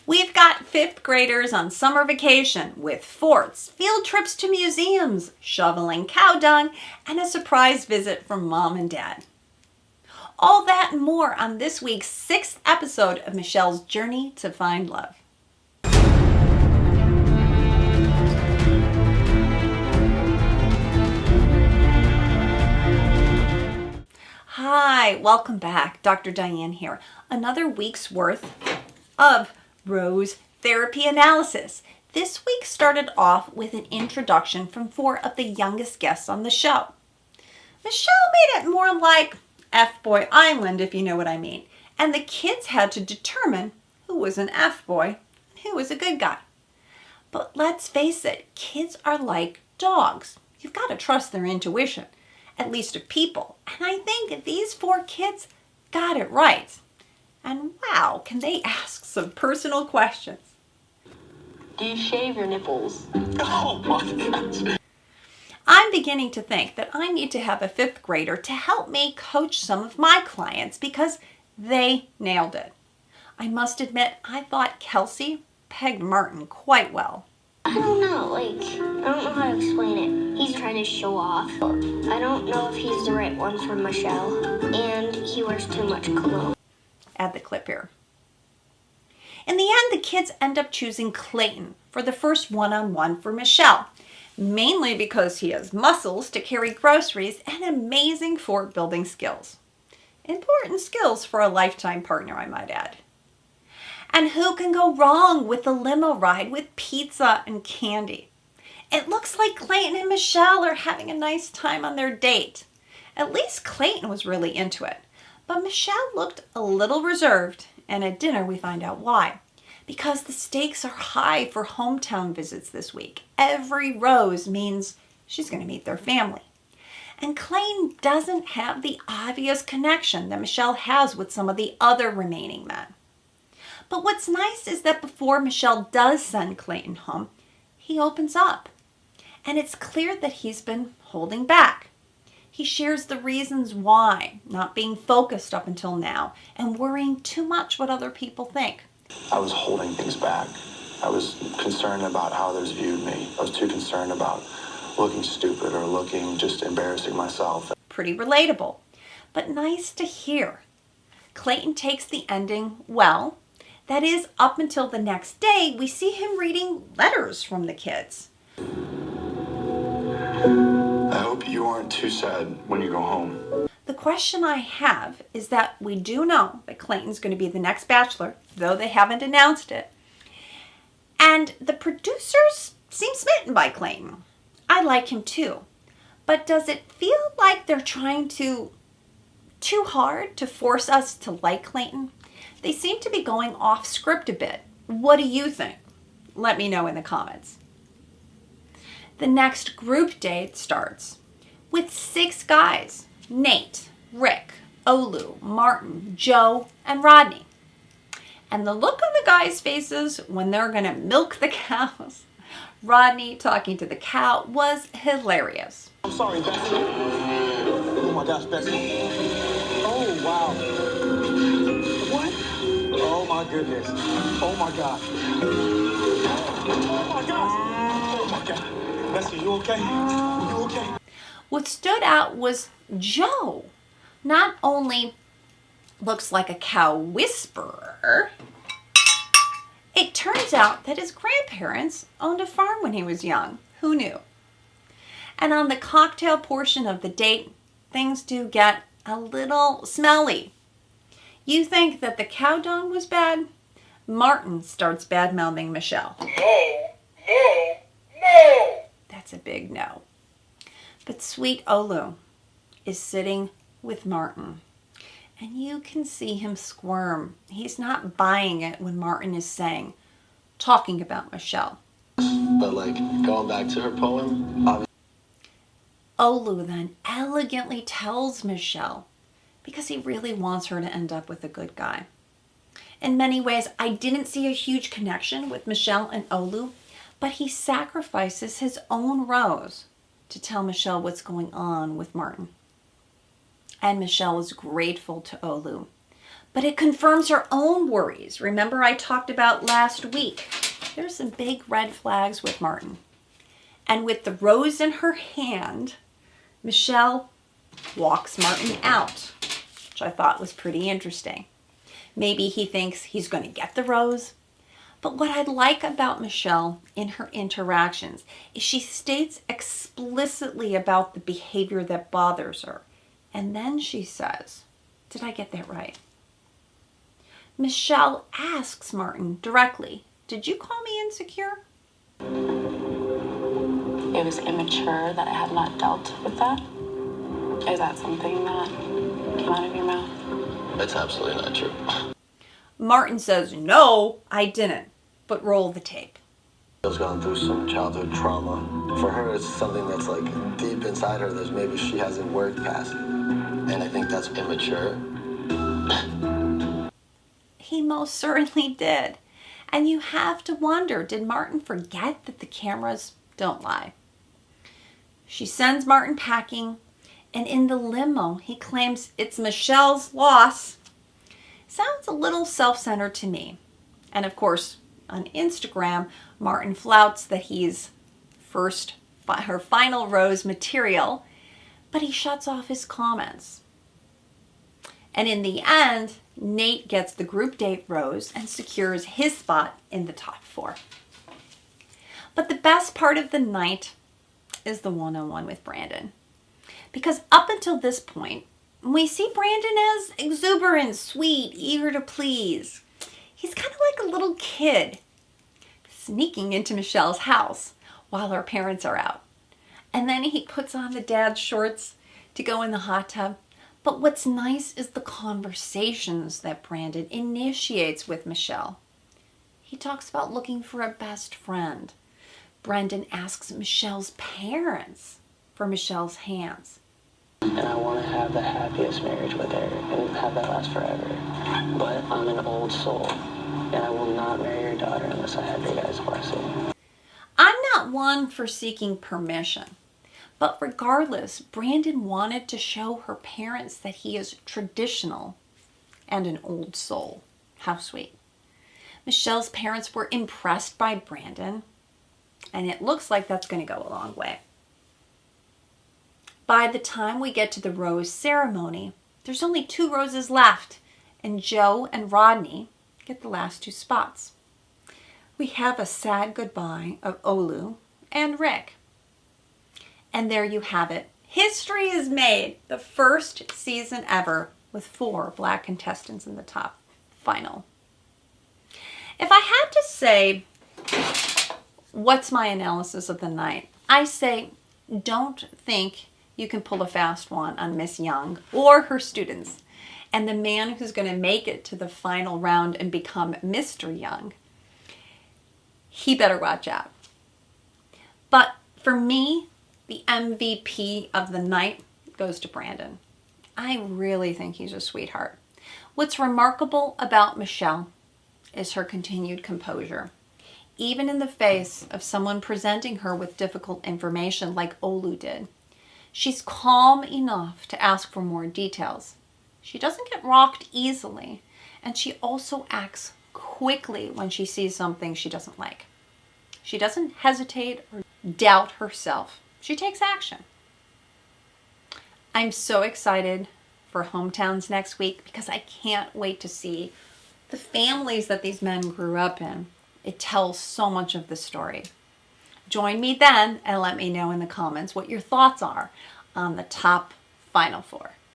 We've got fifth graders on summer vacation with forts, field trips to museums, shoveling cow dung, and a surprise visit from mom and dad. All that and more on this week's 6th episode of Michelle's Journey to Find Love. Hi, welcome back. Dr. Diane here. Another week's worth of Rose Therapy Analysis. This week started off with an introduction from 4 of the youngest guests on the show. Michelle made it more like F-Boy Island, if you know what I mean. And the kids had to determine who was an F-boy and who was a good guy. But let's face it, kids are like dogs. You've got to trust their intuition, at least of people. And I think these 4 kids got it right. And wow, can they ask some personal questions. Do you shave your nipples? Oh my gosh. I'm beginning to think that I need to have a 5th grader to help me coach some of my clients because they nailed it. I must admit, I thought Kelsey pegged Martin quite well. I don't know, I don't know how to explain it. He's trying to show off. I don't know if he's the right one for Michelle, and he wears too much cologne. Add the clip here. In the end, the kids end up choosing Clayton for the first one-on-one for Michelle, mainly because he has muscles to carry groceries and amazing fort building skills. Important skills for a lifetime partner, I might add. And who can go wrong with the limo ride with pizza and candy? It looks like Clayton and Michelle are having a nice time on their date. At least Clayton was really into it. But Michelle looked a little reserved, and at dinner we find out why. Because the stakes are high for hometown visits this week. Every rose means she's going to meet their family. And Clayton doesn't have the obvious connection that Michelle has with some of the other remaining men. But what's nice is that before Michelle does send Clayton home, he opens up. And it's clear that he's been holding back. He shares the reasons why, not being focused up until now, and worrying too much what other people think. I was holding things back. I was concerned about how others viewed me. I was too concerned about looking stupid or looking just embarrassing myself. Pretty relatable, but nice to hear. Clayton takes the ending well. That is, up until the next day, we see him reading letters from the kids. I hope you aren't too sad when you go home. The question I have is that we do know that Clayton's going to be the next bachelor, though they haven't announced it. And the producers seem smitten by Clayton. I like him too. But does it feel like they're trying too hard to force us to like Clayton? They seem to be going off script a bit. What do you think? Let me know in the comments. The next group date starts with 6 guys: Nate, Rick, Olu, Martin, Joe, and Rodney. And the look on the guys' faces when they're going to milk the cows, Rodney talking to the cow, was hilarious. I'm sorry, Bessie. Oh my gosh, Bessie. Oh, wow. What? Oh my goodness. Oh my gosh. Oh my gosh. Oh my God. Bessie, you okay? You okay? What stood out was Joe. Not only looks like a cow whisperer, it turns out that his grandparents owned a farm when he was young. Who knew? And on the cocktail portion of the date, things do get a little smelly. You think that the cow dung was bad? Martin starts bad-mouthing Michelle. No, no, no! That's a big no. But sweet Olu is sitting with Martin. And you can see him squirm. He's not buying it when Martin is talking about Michelle. But going back to her poem, Olu then elegantly tells Michelle, because he really wants her to end up with a good guy. In many ways, I didn't see a huge connection with Michelle and Olu, but he sacrifices his own rose to tell Michelle what's going on with Martin. And Michelle is grateful to Olu. But it confirms her own worries. Remember I talked about last week. There's some big red flags with Martin. And with the rose in her hand, Michelle walks Martin out, which I thought was pretty interesting. Maybe he thinks he's going to get the rose. But what I like about Michelle in her interactions is she states explicitly about the behavior that bothers her. And then she says, did I get that right? Michelle asks Martin directly, did you call me insecure? It was immature that I had not dealt with that. Is that something that came out of your mouth? That's absolutely not true. Martin says, no, I didn't, but roll the tape. She's gone through some childhood trauma. For her, it's something that's like deep inside her that maybe she hasn't worked past. And I think that's immature. He most certainly did. And you have to wonder, did Martin forget that the cameras don't lie? She sends Martin packing, and in the limo, he claims it's Michelle's loss. Sounds a little self-centered to me. And of course, on Instagram, Martin flouts that he's her final rose material, but he shuts off his comments. And in the end, Nate gets the group date rose and secures his spot in the top 4. But the best part of the night is the one-on-one with Brandon. Because up until this point, we see Brandon as exuberant, sweet, eager to please. He's kind of like a little kid sneaking into Michelle's house while her parents are out. And then he puts on the dad's shorts to go in the hot tub. But what's nice is the conversations that Brandon initiates with Michelle. He talks about looking for a best friend. Brendan asks Michelle's parents for Michelle's hands. And I want to have the happiest marriage with her and have that last forever. But I'm an old soul, and I will not marry your daughter unless I have your guys' blessing. I'm not one for seeking permission. But regardless, Brandon wanted to show her parents that he is traditional and an old soul. How sweet. Michelle's parents were impressed by Brandon, and it looks like that's going to go a long way. By the time we get to the rose ceremony, there's only 2 roses left, and Joe and Rodney get the last 2 spots. We have a sad goodbye of Olu and Rick. And there you have it. History is made. The first season ever with 4 black contestants in the top final. If I had to say, what's my analysis of the night? I say, don't think you can pull a fast one on Miss Young or her students. And the man who's going to make it to the final round and become Mr. Young, he better watch out. But for me, the MVP of the night goes to Brandon. I really think he's a sweetheart. What's remarkable about Michelle is her continued composure. Even in the face of someone presenting her with difficult information like Olu did, she's calm enough to ask for more details. She doesn't get rocked easily, and she also acts quickly when she sees something she doesn't like. She doesn't hesitate or doubt herself. She takes action. I'm so excited for Hometowns next week because I can't wait to see the families that these men grew up in. It tells so much of the story. Join me then and let me know in the comments what your thoughts are on the top Final 4.